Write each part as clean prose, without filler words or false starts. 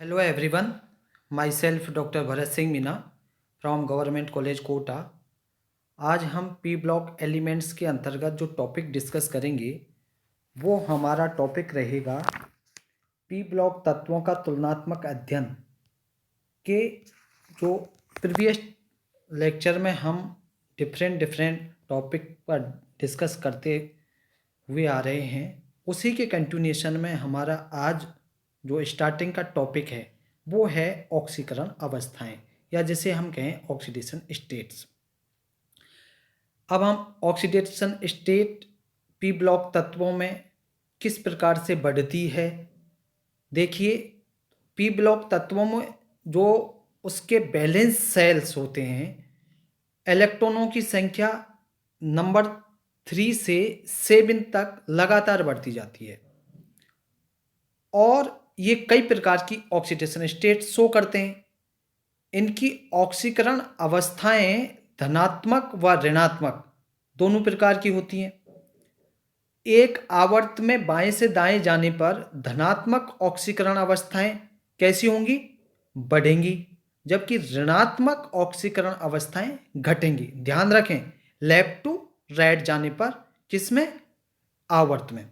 Hello everyone, myself Dr. Bharat Singh Meena from government college Kota. आज हम P block elements के अंतर्गत जो टॉपिक डिस्कस करेंगे वो हमारा टॉपिक रहेगा पी ब्लॉक तत्वों का तुलनात्मक अध्ययन के जो प्रीवियस लेक्चर में हम डिफरेंट टॉपिक पर डिस्कस करते हुए आ रहे हैं। उसी के कंटिन्यूएशन में हमारा आज जो स्टार्टिंग का टॉपिक है वो है ऑक्सीकरण अवस्थाएं या जिसे हम कहें ऑक्सीडेशन स्टेट्स। अब हम ऑक्सीडेशन स्टेट पी ब्लॉक तत्वों में किस प्रकार से बढ़ती है, देखिए पी ब्लॉक तत्वों में जो उसके बैलेंस सेल्स होते हैं, इलेक्ट्रॉनों की संख्या नंबर 3 से 7 तक लगातार बढ़ती जाती है और ये कई प्रकार की ऑक्सीडेशन स्टेट शो करते हैं। इनकी ऑक्सीकरण अवस्थाएं धनात्मक व ऋणात्मक दोनों प्रकार की होती हैं। एक आवर्त में बाएं से दाएं जाने पर धनात्मक ऑक्सीकरण अवस्थाएं कैसी होंगी, बढ़ेंगी, जबकि ऋणात्मक ऑक्सीकरण अवस्थाएं घटेंगी। ध्यान रखें, लेफ्ट टू राइट जाने पर किसमें, आवर्त में।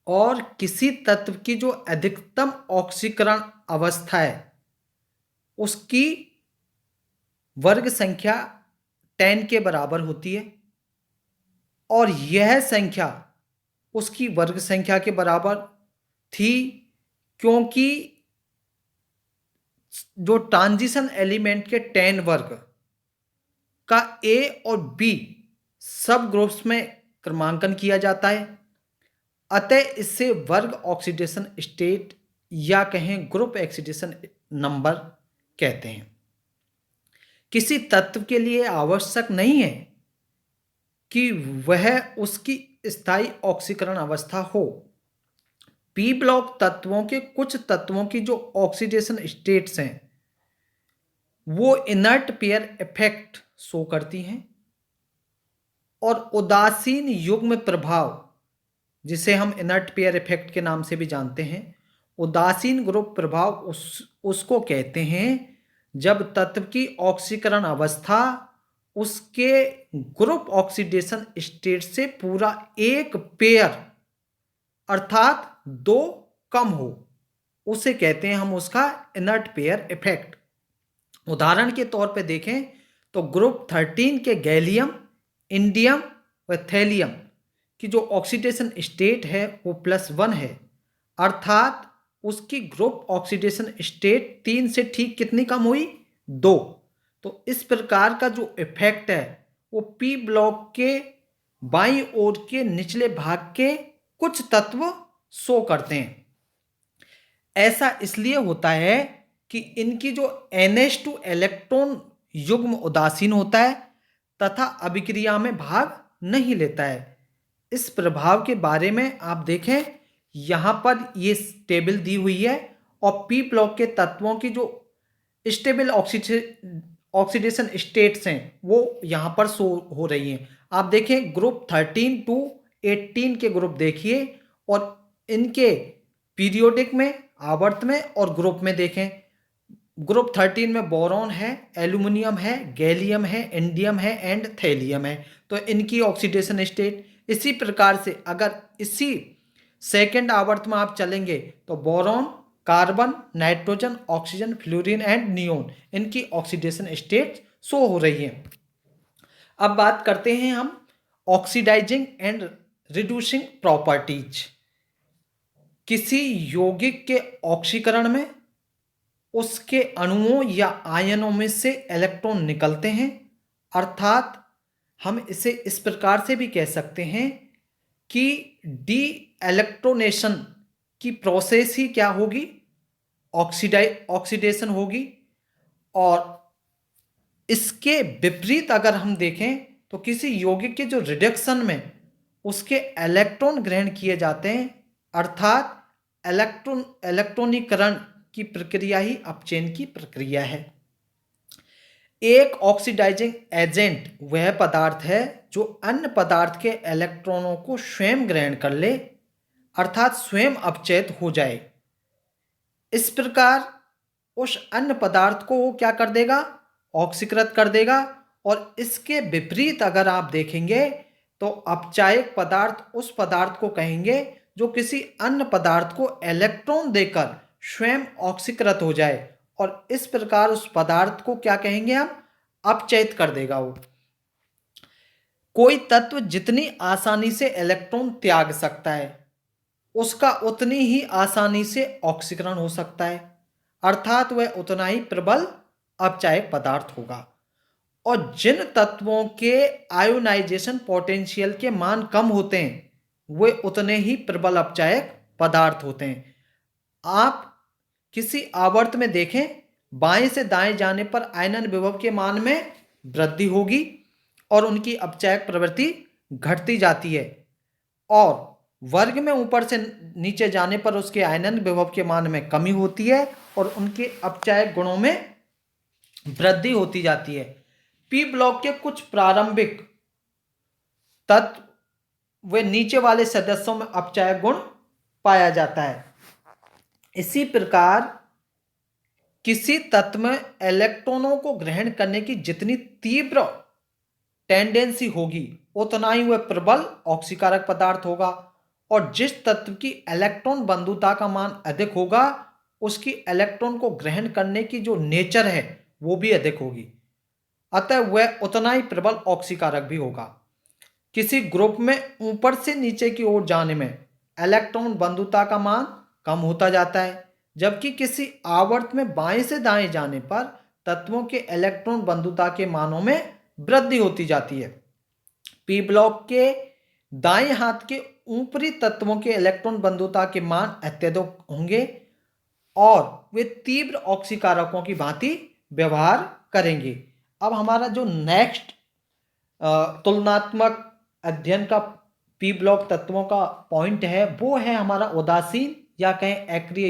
और किसी तत्व की जो अधिकतम ऑक्सीकरण अवस्था है उसकी वर्ग संख्या 10 के बराबर होती है और यह संख्या उसकी वर्ग संख्या के बराबर थी क्योंकि जो ट्रांजिशन एलिमेंट के 10 वर्ग का ए और बी सब ग्रुप्स में क्रमांकन किया जाता है। अतः इससे वर्ग ऑक्सीडेशन स्टेट या कहें ग्रुप ऑक्सीडेशन नंबर कहते हैं। किसी तत्व के लिए आवश्यक नहीं है कि वह उसकी स्थायी ऑक्सीकरण अवस्था हो। पी ब्लॉक तत्वों के कुछ तत्वों की जो ऑक्सीडेशन स्टेट्स हैं वो इनर्ट पेयर इफेक्ट शो करती हैं और उदासीन युग्म प्रभाव, जिसे हम इनर्ट पेयर इफेक्ट के नाम से भी जानते हैं, उदासीन ग्रुप प्रभाव उसको कहते हैं जब तत्व की ऑक्सीकरण अवस्था उसके ग्रुप ऑक्सीडेशन स्टेट से पूरा एक पेयर अर्थात 2 कम हो, उसे कहते हैं हम उसका इनर्ट पेयर इफेक्ट। उदाहरण के तौर पे देखें तो ग्रुप 13 के गैलियम, इंडियम व थैलियम की जो ऑक्सीडेशन स्टेट है वो +1 है, अर्थात उसकी ग्रुप ऑक्सीडेशन स्टेट 3 से ठीक कितनी कम हुई, 2। तो इस प्रकार का जो इफेक्ट है वो पी ब्लॉक के बाईं ओर के निचले भाग के कुछ तत्व शो करते हैं। ऐसा इसलिए होता है कि इनकी जो NH2 इलेक्ट्रॉन युग्म उदासीन होता है तथा अभिक्रिया में भाग नहीं लेता है। इस प्रभाव के बारे में आप देखें, यहाँ पर ये टेबल दी हुई है और पी ब्लॉक के तत्वों की जो स्टेबल ऑक्सीडेशन स्टेट्स हैं वो यहाँ पर शो हो रही हैं। आप देखें ग्रुप 13 टू 18 के ग्रुप देखिए और इनके पीरियोडिक में, आवर्त में और ग्रुप में देखें। ग्रुप 13 में बोरॉन है, एल्यूमिनियम है, गैलियम है, इंडियम है एंड थैलियम है। तो इनकी ऑक्सीडेशन स्टेट इसी प्रकार से अगर इसी सेकेंड आवर्त में आप चलेंगे तो boron, carbon, nitrogen, oxygen, fluorine and neon, इनकी ऑक्सीडेशन स्टेट शो हो रही है। अब बात करते हैं हम ऑक्सीडाइजिंग एंड रिड्यूसिंग प्रॉपर्टीज। किसी यौगिक के ऑक्सीकरण में उसके अणुओं या आयनों में से इलेक्ट्रॉन निकलते हैं, अर्थात हम इसे इस प्रकार से भी कह सकते हैं कि डी इलेक्ट्रोनेशन की प्रोसेस ही क्या होगी, ऑक्सीडेशन होगी। और इसके विपरीत अगर हम देखें तो किसी यौगिक के जो रिडक्शन में उसके इलेक्ट्रॉन ग्रहण किए जाते हैं, अर्थात इलेक्ट्रॉनीकरण की प्रक्रिया ही अपचयन की प्रक्रिया है। एक ऑक्सीडाइजिंग एजेंट वह पदार्थ है जो अन्य पदार्थ के इलेक्ट्रॉनों को स्वयं ग्रहण कर ले, अर्थात स्वयं अपचयित हो जाए। इस प्रकार उस अन्य पदार्थ को वो क्या कर देगा, ऑक्सीकृत कर देगा। और इसके विपरीत अगर आप देखेंगे तो अपचायक पदार्थ उस पदार्थ को कहेंगे जो किसी अन्य पदार्थ को इलेक्ट्रॉन देकर स्वयं ऑक्सीकृत हो जाए, और इस प्रकार उस पदार्थ को क्या कहेंगे हम, अपचयित कर देगा वो। कोई तत्व जितनी आसानी से इलेक्ट्रॉन त्याग सकता है उसका उतनी ही आसानी से ऑक्सीकरण हो सकता है, अर्थात वह उतना ही प्रबल अपचायक पदार्थ होगा। और जिन तत्वों के आयोनाइजेशन पोटेंशियल के मान कम होते हैं वे उतने ही प्रबल अपचायक पदार्थ होते हैं। आप किसी आवर्त में देखें, बाएं से दाएं जाने पर आयनन विभव के मान में वृद्धि होगी और उनकी अपचायक प्रवृत्ति घटती जाती है, और वर्ग में ऊपर से नीचे जाने पर उसके आयनन विभव के मान में कमी होती है और उनके अपचायक गुणों में वृद्धि होती जाती है। पी ब्लॉक के कुछ प्रारंभिक तत्व वे नीचे वाले सदस्यों में अपचायक गुण पाया जाता है। इसी प्रकार किसी तत्व में इलेक्ट्रॉनों को ग्रहण करने की जितनी तीव्र टेंडेंसी होगी उतना ही वह प्रबल ऑक्सीकारक पदार्थ होगा, और जिस तत्व की इलेक्ट्रॉन बंधुता का मान अधिक होगा उसकी इलेक्ट्रॉन को ग्रहण करने की जो नेचर है वो भी अधिक होगी, अतः वह उतना ही प्रबल ऑक्सीकारक भी होगा। किसी ग्रुप में ऊपर से नीचे की ओर जाने में इलेक्ट्रॉन बंधुता का मान कम होता जाता है, जबकि किसी आवर्त में बाएं से दाएं जाने पर तत्वों के इलेक्ट्रॉन बंधुता के मानों में वृद्धि होती जाती है। पी ब्लॉक के दाएं हाथ के ऊपरी तत्वों के इलेक्ट्रॉन बंधुता के मान अत्यधिक होंगे और वे तीव्र ऑक्सीकारकों की भांति व्यवहार करेंगे। अब हमारा जो नेक्स्ट तुलनात्मक अध्ययन का पी ब्लॉक तत्वों का पॉइंट है वो है हमारा उदासीन या कहें एक्रिय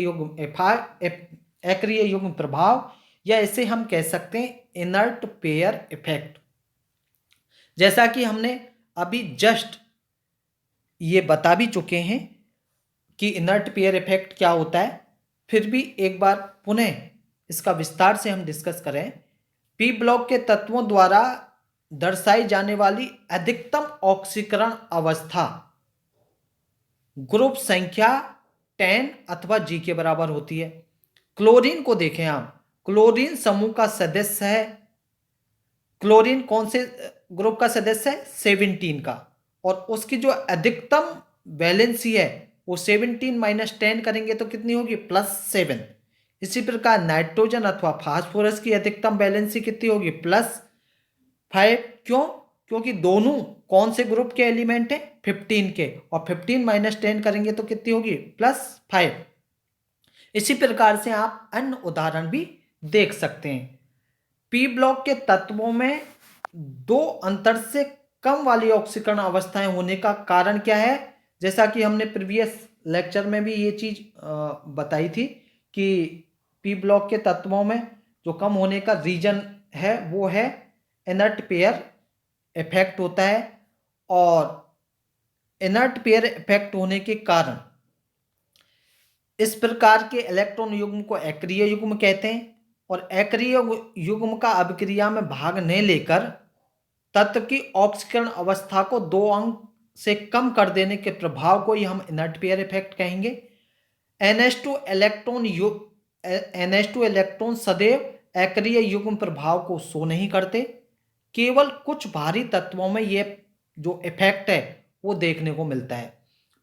युग्म प्रभाव, या इसे हम कह सकते हैं इनर्ट पेयर इफेक्ट। जैसा कि हमने अभी जस्ट ये बता भी चुके हैं कि इनर्ट पेयर इफेक्ट क्या होता है, फिर भी एक बार पुनः इसका विस्तार से हम डिस्कस करें। पी ब्लॉक के तत्वों द्वारा दर्शाई जाने वाली अधिकतम ऑक्सीकरण अवस्था ग्रुप संख्या 10 अथवा G के बराबर होती है। क्लोरीन को देखें आप, क्लोरीन समूह का सदस्य है। क्लोरीन कौन से ग्रुप का सदस्य है, 17 का, और उसकी जो अधिकतम वैलेंसी है वो 17 - 10 करेंगे तो कितनी होगी, +7। इसी प्रकार नाइट्रोजन अथवा फास्फोरस की अधिकतम वैलेंसी कितनी होगी, +5। क्यों, क्योंकि दोनों कौन से ग्रुप के एलिमेंट हैं, 15 के, और 15 - 10 करेंगे तो कितनी होगी, +5। इसी प्रकार से आप अन्य उदाहरण भी देख सकते हैं। पी ब्लॉक के तत्वों में 2 अंतर से कम वाली ऑक्सीकरण अवस्थाएं होने का कारण क्या है, जैसा कि हमने प्रीवियस लेक्चर में भी ये चीज बताई थी कि पी ब्लॉक के तत्वों में जो कम होने का रीजन है वो है इनर्ट पेयर इफेक्ट होता है, और इनर्ट पेयर इफेक्ट होने के कारण इस प्रकार के इलेक्ट्रॉन युग्म को एक्रिय युग्म कहते हैं, और एक्रिय युग्म का अभिक्रिया में भाग नहीं लेकर तत्व की ऑक्सीकरण अवस्था को 2 अंक से कम कर देने के प्रभाव को ही हम इनर्ट पेयर इफेक्ट कहेंगे। NH2 इलेक्ट्रॉन सदैव एक्रिय युग्म प्रभाव को शो नहीं करते, केवल कुछ भारी तत्वों में ये जो इफेक्ट है वो देखने को मिलता है।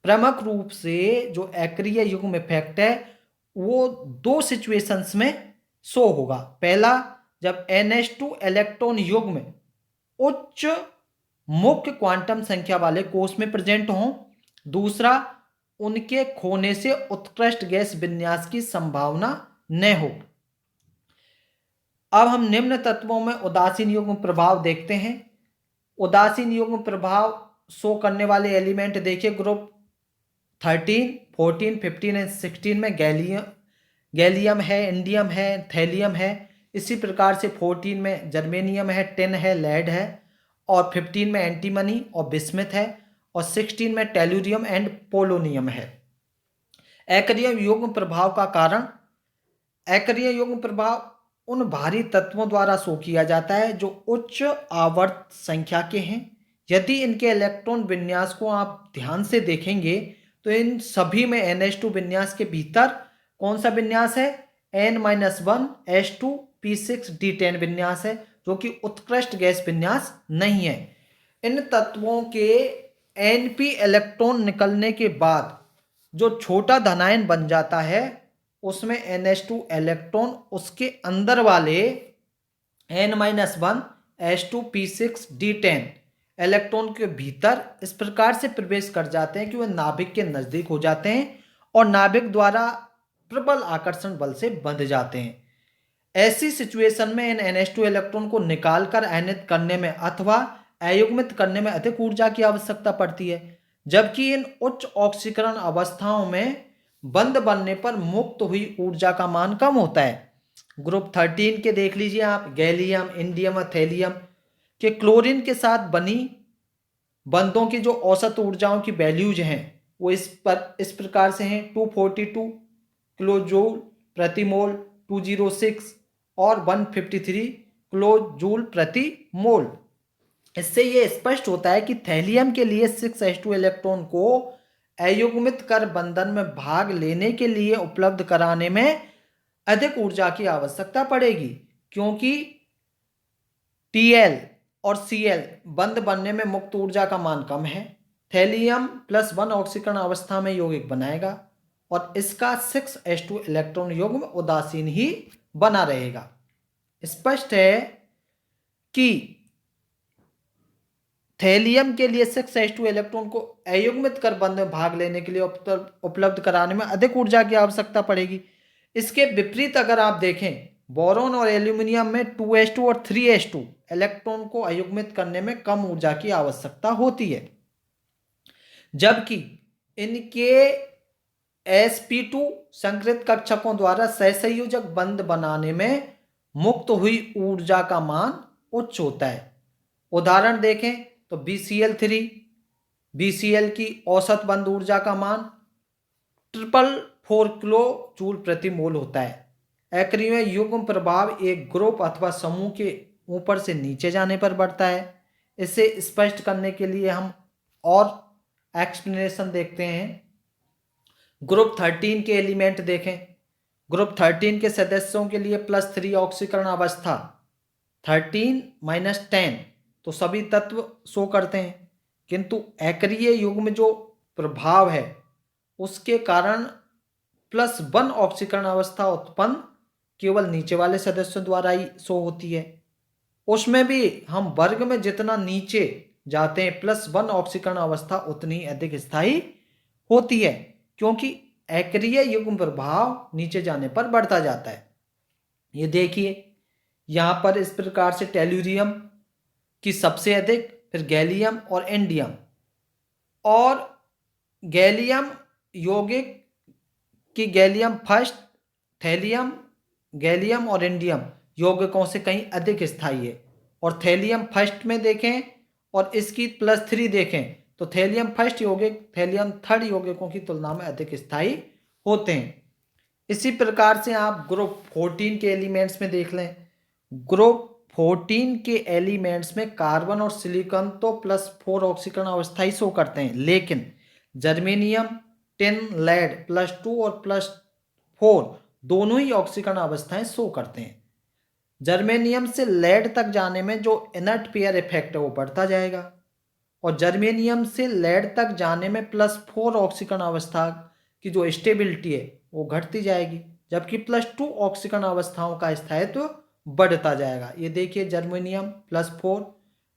प्रमुख रूप से जो एक्रिय युग्म इफेक्ट है वो 2 सिचुएशंस में शो होगा। पहला, जब NH2 इलेक्ट्रॉन युग्म उच्च मुख्य क्वांटम संख्या वाले कोष में प्रेजेंट हों। दूसरा, उनके खोने से उत्कृष्ट गैस विन्यास की संभावना न हो। अब हम निम्न तत्वों में उदासीन युग्म प्रभाव देखते हैं। उदासीन युग्म प्रभाव शो करने वाले एलिमेंट देखिए, ग्रुप 13, 14, 15 और 16 में गैलियम है, इंडियम है, थैलियम है। इसी प्रकार से 14 में जर्मेनियम है, 10 है, लेड है, और 15 में एंटीमनी और बिस्मिथ है, और 16 में टेलुरियम एंड पोलोनियम है। एक्रिय युग्म प्रभाव का कारण अक्रिय युग्म प्रभाव उन भारी तत्वों द्वारा शो किया जाता है जो उच्च आवर्त संख्या के हैं। यदि इनके इलेक्ट्रॉन विन्यास को आप ध्यान से देखेंगे तो इन सभी में NH2 विन्यास के भीतर कौन सा विन्यास है, N-1 H2P6D10 विन्यास है, जो कि उत्कृष्ट गैस विन्यास नहीं है। इन तत्वों के Np इलेक्ट्रॉन निकलने के बाद जो छोटा धनायन बन जाता है उसमें NH2 इलेक्ट्रॉन उसके अंदर वाले N-1 H2P6D10 इलेक्ट्रॉन के भीतर इस प्रकार से प्रवेश कर जाते हैं कि वह नाभिक के नजदीक हो जाते हैं और नाभिक द्वारा प्रबल आकर्षण बल से बंध जाते हैं। ऐसी सिचुएशन में इन NH2 इलेक्ट्रॉन को निकालकर आयनित करने में अथवा अयुग्मित करने में अधिक ऊर्जा की आवश्यकता पड़ती है, जबकि इन उच्च ऑक्सीकरण अवस्थाओं में बंद बनने पर मुक्त हुई ऊर्जा का मान कम होता है। ग्रुप 13 के देख लीजिए आप, गैलियम, इंडियम और थैलियम के क्लोरीन के साथ बनी बंधों की जो औसत ऊर्जाओं की वैल्यूज हैं वो इस प्रकार से हैं, 242 किलो जूल प्रति मोल, 206 और 153 किलो जूल प्रति मोल। इससे ये स्पष्ट होता है कि थैलियम के लिए 6H2 इलेक्ट्रॉन को अयुग्मित कर बंधन में भाग लेने के लिए उपलब्ध कराने में अधिक ऊर्जा की आवश्यकता पड़ेगी, क्योंकि Tl और Cl बंध बनने में मुक्त ऊर्जा का मान कम है। थैलियम +1 ऑक्सीकरण अवस्था में यौगिक बनाएगा और इसका 6H2 इलेक्ट्रॉन युग्म उदासीन ही बना रहेगा। स्पष्ट है कि थैलियम के लिए 6H2 इलेक्ट्रॉन को अयुग्मित कर बंध में भाग लेने के लिए उपलब्ध कराने में अधिक ऊर्जा की आवश्यकता पड़ेगी। इसके विपरीत अगर आप देखें, बोरॉन और एल्यूमिनियम में 2H2 और 3H2 इलेक्ट्रॉन को अयुग्मित करने में कम ऊर्जा की आवश्यकता होती है, जबकि इनके sp2 संकृत कक्षकों द्वारा सहसंयोजक बंध बनाने में मुक्त हुई ऊर्जा का मान उच्च होता है। उदाहरण देखें तो BCl3 BCl की औसत बंध ऊर्जा का मान 444 किलो जूल प्रति मोल होता है। अक्रिय युग्म प्रभाव एक ग्रुप अथवा समूह के ऊपर से नीचे जाने पर बढ़ता है। इसे स्पष्ट करने के लिए हम और एक्सप्लेनेशन देखते हैं। ग्रुप 13 के एलिमेंट देखें। ग्रुप 13 के सदस्यों के लिए +3 ऑक्सीकरण अवस्था 13 - 10 तो सभी तत्व शो करते हैं, किंतु अक्रिय युग्म जो प्रभाव है उसके कारण +1 ऑक्सीकरण अवस्था उत्पन्न केवल नीचे वाले सदस्यों द्वारा ही शो होती है। उसमें भी हम वर्ग में जितना नीचे जाते हैं +1 ऑक्सीकरण अवस्था उतनी अधिक स्थायी होती है, क्योंकि अक्रिय युग्म प्रभाव नीचे जाने पर बढ़ता जाता है। ये देखिए यहाँ पर इस प्रकार से टेल्यूरियम की सबसे अधिक, फिर गैलियम और इंडियम, और गैलियम यौगिक की गैलियम फर्स्ट, थैलियम, गैलियम और इंडियम यौगिकों से कहीं अधिक स्थायी है। और थैलियम फर्स्ट में देखें और इसकी +3 देखें तो थैलियम फर्स्ट यौगिक थैलियम थर्ड यौगिकों की तुलना में अधिक स्थायी होते हैं। इसी प्रकार से आप ग्रुप 14 के एलिमेंट्स में देख लें। ग्रुप 14 के एलिमेंट्स में कार्बन और सिलिकॉन तो +4 ऑक्सीकरण अवस्था ही शो करते हैं, लेकिन जर्मेनियम, टिन, लेड +2 और +4 दोनों ही ऑक्सीकरण अवस्थाएं शो करते हैं। जर्मेनियम से लेड तक जाने में जो इनर्ट पेयर इफेक्ट है वो बढ़ता जाएगा और जर्मेनियम से लेड तक जाने में +4 ऑक्सीकरण अवस्था की जो स्टेबिलिटी है वो घटती जाएगी, जबकि +2 ऑक्सीकरण अवस्थाओं का स्थायित्व बढ़ता जाएगा। ये देखिए जर्मेनियम +4,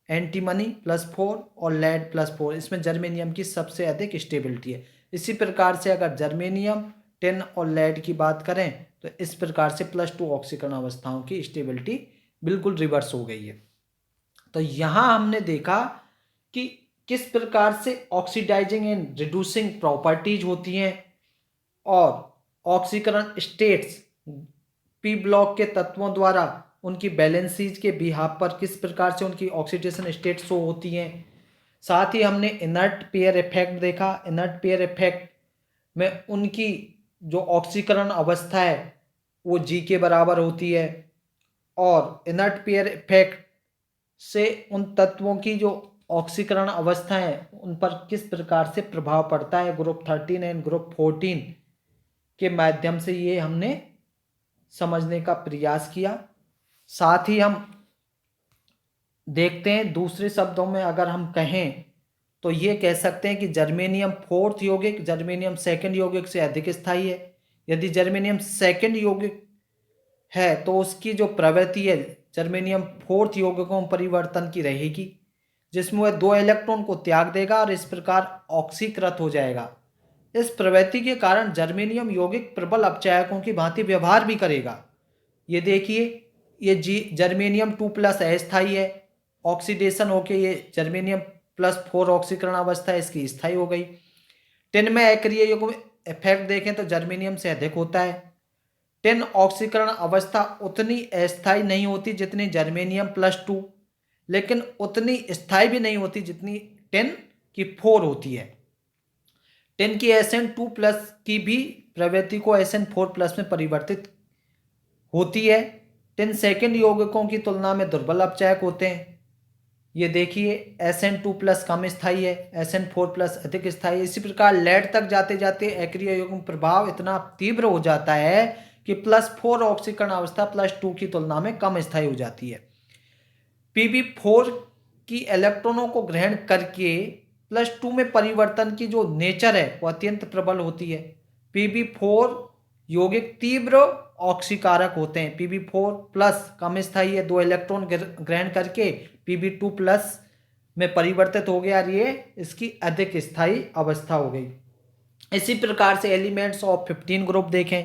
एंटीमनी +4 और लेड +4, इसमें जर्मेनियम की सबसे अधिक स्टेबिलिटी है। इसी प्रकार से अगर जर्मेनियम, टिन और लेड की बात करें तो इस प्रकार से +2 ऑक्सीकरण अवस्थाओं की स्टेबिलिटी बिल्कुल रिवर्स हो गई है। तो यहाँ हमने देखा कि किस प्रकार से ऑक्सीडाइजिंग एंड रिड्यूसिंग प्रॉपर्टीज होती हैं और ऑक्सीकरण स्टेट्स पी ब्लॉक के तत्वों द्वारा उनकी बैलेंसीज के बिहाफ पर किस प्रकार से उनकी ऑक्सीडेशन स्टेट शो होती हैं। साथ ही हमने इनर्ट पेयर इफेक्ट देखा। इनर्ट पेयर इफेक्ट में उनकी जो ऑक्सीकरण अवस्था है वो जी के बराबर होती है। और इनर्ट पेयर इफेक्ट से उन तत्वों की जो ऑक्सीकरण अवस्था है उन पर किस प्रकार से प्रभाव पड़ता है ग्रुप 13 एंड ग्रुप 14 के माध्यम से ये हमने समझने का प्रयास किया। साथ ही हम देखते हैं दूसरे शब्दों में अगर हम कहें तो ये कह सकते हैं कि जर्मेनियम फोर्थ यौगिक जर्मेनियम सेकंड यौगिक से अधिक स्थायी है। यदि जर्मेनियम सेकंड यौगिक है तो उसकी जो प्रवृत्ति है जर्मेनियम फोर्थ यौगिकों में परिवर्तन की रहेगी, जिसमें वह 2 इलेक्ट्रॉन को त्याग देगा और इस प्रकार ऑक्सीकृत हो जाएगा। इस प्रवृत्ति के कारण जर्मेनियम यौगिक प्रबल अपचायकों की भांति व्यवहार भी करेगा। ये देखिए, ये जी जर्मेनियम 2+ अस्थायी है, ऑक्सीडेशन होके ये जर्मेनियम +4 ऑक्सीकरण अवस्था है इसकी स्थायी हो गई। टिन में अक्रिय युग्म इफेक्ट देखें तो जर्मेनियम से अधिक होता है। टिन ऑक्सीकरण अवस्था उतनी अस्थायी नहीं होती जितनी जर्मेनियम +2, लेकिन उतनी स्थायी भी नहीं होती जितनी टिन की 4 होती है। टिन की Sn2+ की भी प्रवृत्ति को Sn4+ में परिवर्तित होती है। टिन सेकंड यौगिकों की तुलना में दुर्बल अपचायक होते हैं। ये देखिए Sn2+ कम स्थायी है, Sn4+ अधिक स्थायी है। इसी प्रकार लेड तक जाते जाते अक्रिय युग्म प्रभाव इतना तीव्र हो जाता है कि +4 ऑक्सीकरण अवस्था +2 की तुलना में कम स्थायी हो जाती है। Pb4 की इलेक्ट्रॉनों को ग्रहण करके +2 में परिवर्तन की जो नेचर है वो अत्यंत प्रबल होती है। Pb4 यौगिक तीव्र ऑक्सीकारक होते हैं। Pb4+ कम स्थायी है, 2 इलेक्ट्रॉन ग्रहण करके Pb2+ में परिवर्तित हो गया और ये इसकी अधिक स्थायी अवस्था हो गई। इसी प्रकार से एलिमेंट्स ऑफ 15 ग्रुप देखें।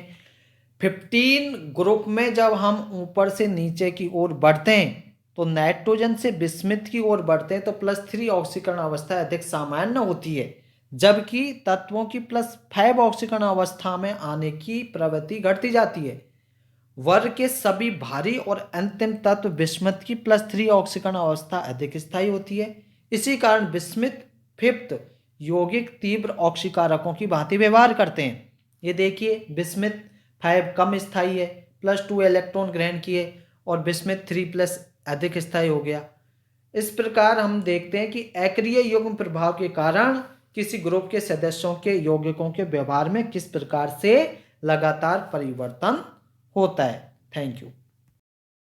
15 ग्रुप में जब हम ऊपर से नीचे की ओर बढ़ते हैं तो नाइट्रोजन से बिस्मिथ की ओर बढ़ते हैं तो +3 ऑक्सीकरण अवस्था अधिक सामान्य होती है, जबकि तत्वों की +5 ऑक्सीकरण अवस्था में आने की प्रवृत्ति घटती जाती है। वर्ग के सभी भारी और अंतिम तत्व बिस्मिथ की +3 ऑक्सीकरण अवस्था अधिक स्थायी होती है। इसी कारण बिस्मिथ फिफ्थ यौगिक तीव्र ऑक्सीकारकों की भांति व्यवहार करते हैं। ये देखिए बिस्मिथ 5 कम स्थायी है, +2 इलेक्ट्रॉन ग्रहण किए और बिस्मिथ 3+ अधिक स्थायी हो गया। इस प्रकार हम देखते हैं कि अक्रिय युग्म प्रभाव के कारण किसी ग्रुप के सदस्यों के यौगिकों के व्यवहार में किस प्रकार से लगातार परिवर्तन होता है। Thank you.